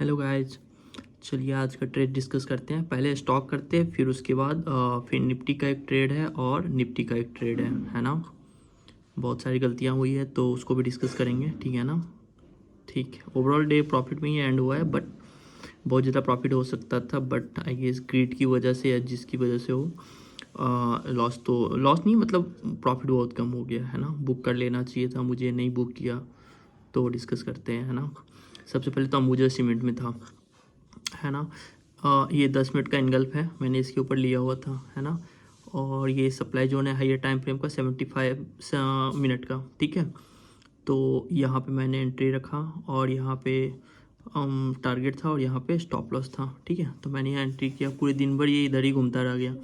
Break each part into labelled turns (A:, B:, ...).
A: Hello guys, चलिए आज का ट्रेड डिस्कस करते हैं। पहले स्टॉक करते हैं, फिर उसके बाद फिर निफ्टी का एक ट्रेड है और निफ्टी का एक ट्रेड है ना। बहुत सारी गलतियां हुई है तो उसको भी डिस्कस करेंगे, ठीक है ना। ठीक है, ओवरऑल डे प्रॉफिट में ही एंड हुआ है, बट बहुत ज़्यादा प्रॉफिट हो सकता था, बट आई गेस ग्रीड की वजह से या जिसकी वजह से हो लॉस तो लॉस नहीं, मतलब प्रॉफिट बहुत कम हो गया है ना। बुक कर लेना चाहिए था, मुझे नहीं बुक किया। तो डिस्कस करते हैं, है ना। सबसे पहले तो अंबुजा सीमेंट में था, है ना। ये 10 मिनट का इनगल्फ है, मैंने इसके ऊपर लिया हुआ था, है ना। और ये सप्लाई जोन है हाइयर टाइम फ्रेम का 75 मिनट का, ठीक है। तो यहाँ पे मैंने एंट्री रखा और यहाँ पे टारगेट था और यहाँ पे स्टॉप लॉस था, ठीक है। तो मैंने यहाँ एंट्री किया, पूरे दिन भर ये इधर ही घूमता रह गया,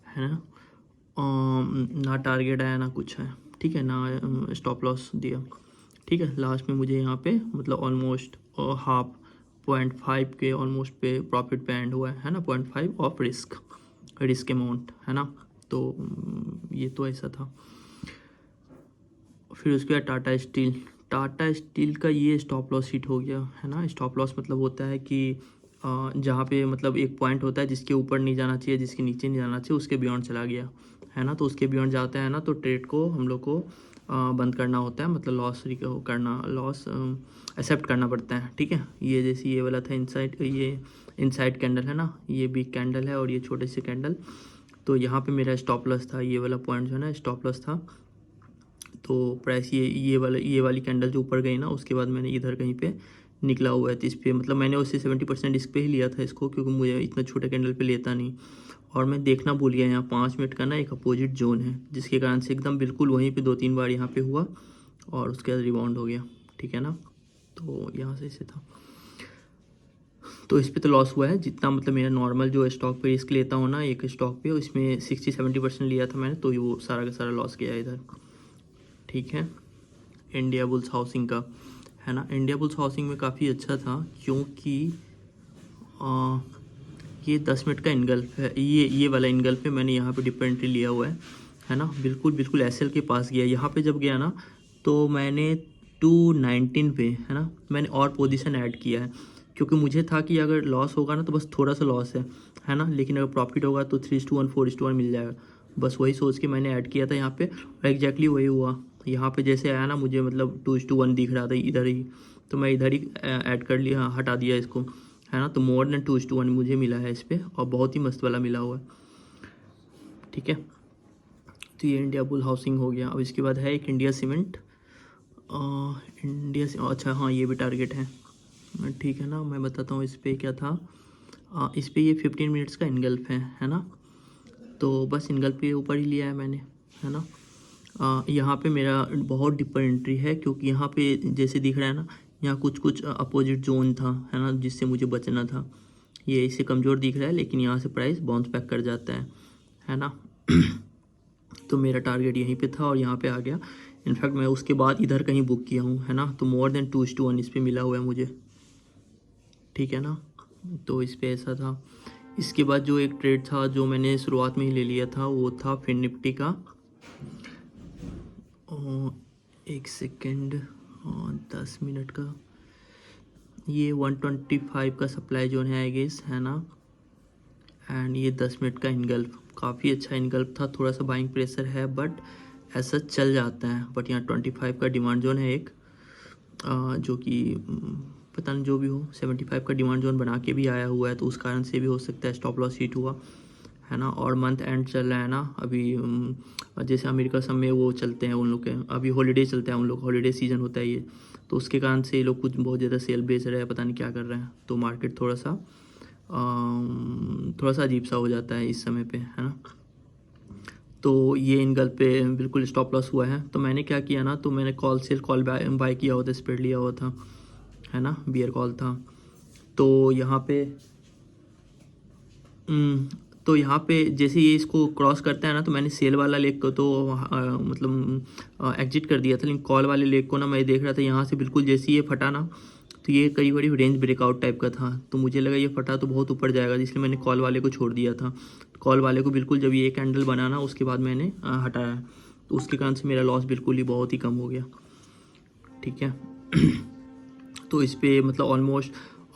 A: है ना। ना टारगेट आया ना कुछ है, ठीक है, ना स्टॉप लॉस दिया, ठीक है। लास्ट में मुझे यहाँ पे मतलब ऑलमोस्ट हाफ 0.5 के ऑलमोस्ट पे प्रॉफिट पे एंड हुआ है ना। 0.5 ऑफ रिस्क अमाउंट, है ना। तो ये तो ऐसा था। फिर उसके बाद टाटा स्टील का ये स्टॉप लॉस हिट हो गया, है ना। स्टॉप लॉस मतलब होता है कि जहाँ पे मतलब एक पॉइंट होता है जिसके ऊपर नहीं जाना चाहिए, जिसके नीचे नहीं जाना चाहिए, उसके बियॉन्ड चला गया, है ना। तो उसके बियॉन्ड जाता है ना, तो ट्रेड को हम लोग को बंद करना होता है, मतलब लॉस एक्सेप्ट करना पड़ता है, ठीक है। ये जैसे ये वाला था ये इनसाइड कैंडल है ना, ये बिग कैंडल है और ये छोटे से कैंडल। तो यहाँ पे मेरा स्टॉप लॉस था, ये वाला पॉइंट जो है ना स्टॉप लॉस था। तो प्राइस ये वाली कैंडल जो ऊपर गई ना, उसके बाद मैंने इधर कहीं पे निकला हुआ है, तो इस पर मतलब मैंने उससे 70% इस पर ही लिया था इसको, क्योंकि मुझे इतना छोटे कैंडल पे लेता नहीं। और मैं देखना भूल गया, यहाँ 5 मिनट का ना एक अपोजिट जोन है, जिसके कारण से एकदम बिल्कुल वहीं पे 2-3 बार यहाँ पे हुआ और उसके बाद रिबाउंड हो गया, ठीक है ना। तो यहाँ से इसे था, तो इस पर तो लॉस हुआ है जितना, मतलब मेरा नॉर्मल जो स्टॉक पे रिस्क लेता हूँ ना एक स्टॉक पे, उसमें 60-70% लिया था मैंने, तो वो सारा का सारा लॉस गया इधर, ठीक है। इंडिया बुल्स हाउसिंग का, है ना। इंडिया बुल्स हाउसिंग में काफ़ी अच्छा था, क्योंकि आ, ये 10 मिनट का इनगल्फ है, ये वाला इनगल्फ है। मैंने यहाँ पे डिपेंडेंटली लिया हुआ है ना। बिल्कुल बिल्कुल एसएल के पास गया, यहाँ पे जब गया ना तो मैंने 219 पे, है ना, मैंने और पोजीशन ऐड किया है, क्योंकि मुझे था कि अगर लॉस होगा ना तो बस थोड़ा सा लॉस है ना, लेकिन अगर प्रॉफिट होगा तो 3:1 4:1 मिल जाएगा। बस वही सोच के मैंने ऐड किया था यहाँ पे, और एग्जैक्टली वही हुआ। यहाँ पे जैसे आया ना, मुझे मतलब 2:1 दिख रहा था इधर ही, तो मैं इधर ही ऐड कर लिया, हटा दिया इसको, है ना। तो मोर देन 2:1 मुझे मिला है इस पर, और बहुत ही मस्त वाला मिला हुआ है, ठीक है। तो ये इंडिया बुल हाउसिंग हो गया। अब इसके बाद है एक इंडिया सीमेंट, अच्छा हाँ, ये भी टारगेट है, ठीक है ना। मैं बताता हूँ इस पर क्या था। इस पर ये 15 मिनट्स का इनगल्फ है ना। तो बस इनगल्फ के ऊपर ही लिया है मैंने, है ना। यहाँ पे मेरा बहुत डिपर एंट्री है, क्योंकि यहाँ पे जैसे दिख रहा है ना, यहाँ कुछ कुछ अपोजिट जोन था, है ना, जिससे मुझे बचना था। ये इससे कमज़ोर दिख रहा है, लेकिन यहाँ से प्राइस बाउंस बैक कर जाता है ना। तो मेरा टारगेट यहीं पे था और यहाँ पे आ गया। इनफैक्ट मैं उसके बाद इधर कहीं बुक किया हूँ, है ना। तो मोर देन 2:1 इस पर मिला हुआ है मुझे, ठीक है ना। तो इस पर ऐसा था। इसके बाद जो एक ट्रेड था जो मैंने शुरुआत में ही ले लिया था, वो था फिर निफ्टी का। एक सेकेंड, 10 मिनट का, ये 125 का सप्लाई जोन है आई गेस, है ना। एंड ये 10 मिनट का इनगल्फ, काफ़ी अच्छा इनगल्फ था। थोड़ा सा बाइंग प्रेशर है, बट ऐसा चल जाता है। बट यहाँ 25 का डिमांड जोन है एक, जो कि पता नहीं जो भी हो, 75 का डिमांड जोन बना के भी आया हुआ है, तो उस कारण से भी हो सकता है स्टॉप लॉस हिट हुआ, है ना। और मंथ एंड चल रहा है ना अभी, जैसे अमेरिका सब में वो चलते हैं उन लोग के, अभी हॉलीडे चलता है उन लोग, हॉलीडे सीजन होता है ये, तो उसके कारण से ये लोग कुछ बहुत ज़्यादा सेल बेच रहे हैं, पता नहीं क्या कर रहे हैं। तो मार्केट थोड़ा सा अजीब सा हो जाता है इस समय पे, है ना। तो ये इनगल पे बिल्कुल स्टॉप लॉस हुआ है। तो मैंने क्या किया ना, तो मैंने कॉल बाय किया हुआ था, स्प्रेड लिया हुआ था, है ना, बियर कॉल था। तो यहाँ पे तो यहाँ पे जैसे ये इसको क्रॉस करता है ना, तो मैंने सेल वाला लेग को तो मतलब एग्जिट कर दिया था, लेकिन कॉल वाले लेग को ना मैं देख रहा था यहाँ से बिल्कुल जैसे ये फटा ना, तो ये करीब करीब रेंज ब्रेकआउट टाइप का था। तो मुझे लगा ये फटा तो बहुत ऊपर जाएगा, इसलिए मैंने कॉल वाले को छोड़ दिया था। कॉल वाले को बिल्कुल जब ये कैंडल बना ना, उसके बाद मैंने हटाया, तो उसके कारण से मेरा लॉस बिल्कुल ही बहुत ही कम हो गया, ठीक है। तो इस पर मतलब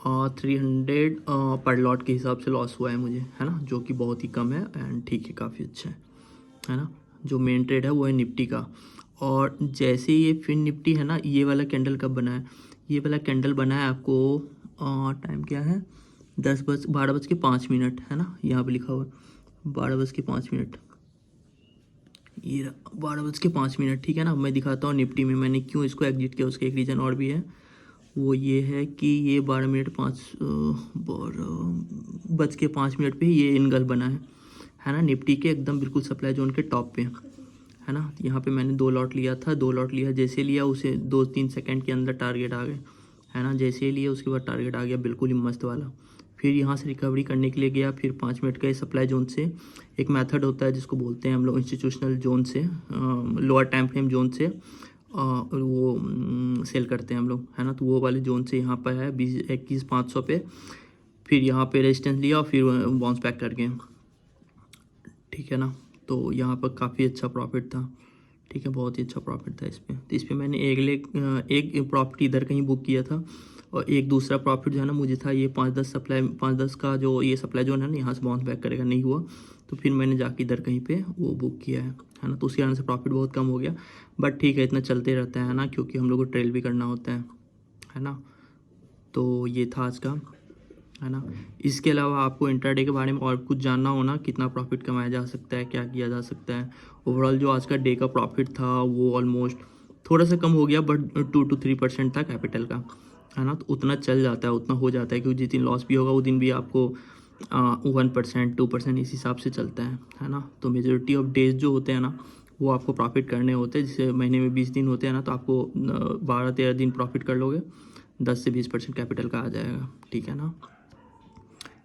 A: 300 पर लॉट के हिसाब से लॉस हुआ है मुझे, है ना, जो कि बहुत ही कम है एंड ठीक है, काफ़ी अच्छा है ना। जो मेन ट्रेड है वो है निफ्टी का। और जैसे ये फिन निफ्टी है ना, ये वाला कैंडल कब बना है, ये वाला कैंडल बना है आपको टाइम क्या है 12:05 है ना, यहाँ पे लिखा हुआ 12:05, ये 12:05, ठीक है ना। मैं दिखाता हूँ निफ्टी में मैंने क्यों इसको एग्जिट किया, उसका एक रीज़न और भी है, वो ये है कि ये 12:05 पे ये इनगल बना है ना, निफ्टी के एकदम बिल्कुल सप्लाई जोन के टॉप पे, है ना। यहाँ पे मैंने 2 लॉट लिया था, 2 लॉट लिया, जैसे लिया उसे 2-3 सेकंड के अंदर टारगेट आ गए, है ना, जैसे ही लिया उसके बाद टारगेट आ गया बिल्कुल ही मस्त वाला। फिर यहाँ से रिकवरी करने के लिए गया, फिर 5 मिनट का सप्लाई जोन से एक मेथड होता है जिसको बोलते हैं हम लोग इंस्टीट्यूशनल जोन से, लोअर टाइम फ्रेम जोन से वो सेल करते हैं हम लोग, है ना। तो वो वाले जोन से यहाँ पर है 21,500 पे, फिर यहाँ पे रेजिस्टेंस लिया और फिर बाउंस बैक कर गए, ठीक है ना। तो यहाँ पर काफ़ी अच्छा प्रॉफिट था, ठीक है, बहुत ही अच्छा प्रॉफिट था इस पर। तो इस पर मैंने एक प्रॉफिट इधर कहीं बुक किया था, और एक दूसरा प्रॉफिट जो है ना मुझे था ये 5-10 का जो ये सप्लाई जोन है ना, यहाँ से बाउंस बैक करेगा, नहीं हुआ तो फिर मैंने जाके इधर कहीं पे वो बुक किया है ना। तो उसके कारण से प्रॉफिट बहुत कम हो गया, बट ठीक है, इतना चलते रहता है ना, क्योंकि हम लोग को ट्रेल भी करना होता है ना। तो ये था आज का, है ना। इसके अलावा आपको इंट्राडे के बारे में और कुछ जानना हो ना, कितना प्रॉफिट कमाया जा सकता है, क्या किया जा सकता है, ओवरऑल जो आज का डे का प्रॉफिट था वो ऑलमोस्ट थोड़ा सा कम हो गया, बट 2 to 3% था कैपिटल का, है ना। तो उतना चल जाता है, उतना हो जाता है, क्योंकि जिस दिन लॉस भी होगा वो दिन भी आपको 1%, 2% इस हिसाब से चलता है ना। तो मेजोरिटी ऑफ डेज जो होते हैं ना वो आपको प्रॉफिट करने होते हैं, जैसे महीने में 20 दिन होते हैं ना, तो आपको 12-13 दिन प्रॉफिट कर लोगे, 10 से 20% कैपिटल का आ जाएगा, ठीक है ना।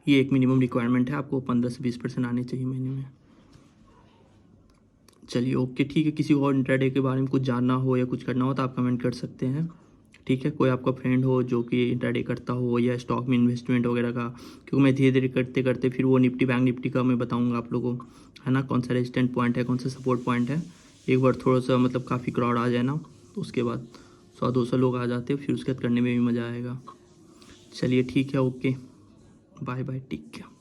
A: ये एक मिनिमम रिक्वायरमेंट है, आपको 15 से 20% आने चाहिए महीने में। चलिए ओके, ठीक है। किसी और इंट्राडे के बारे में कुछ जानना हो या कुछ करना हो तो आप कमेंट कर सकते हैं, ठीक है। कोई आपका फ्रेंड हो जो कि इंट्राडे करता हो या स्टॉक में इन्वेस्टमेंट वगैरह का, क्योंकि मैं धीरे धीरे करते करते फिर वो निफ्टी बैंक निफ्टी का मैं बताऊंगा आप लोगों को, है ना, कौन सा रेजिस्टेंट पॉइंट है, कौन सा सपोर्ट पॉइंट है। एक बार थोड़ा सा मतलब काफ़ी क्राउड आ जाए ना, तो उसके बाद 100-200 लोग आ जाते, फिर उसके बाद करने में भी मज़ा आएगा। चलिए ठीक है, okay, bye bye, take care.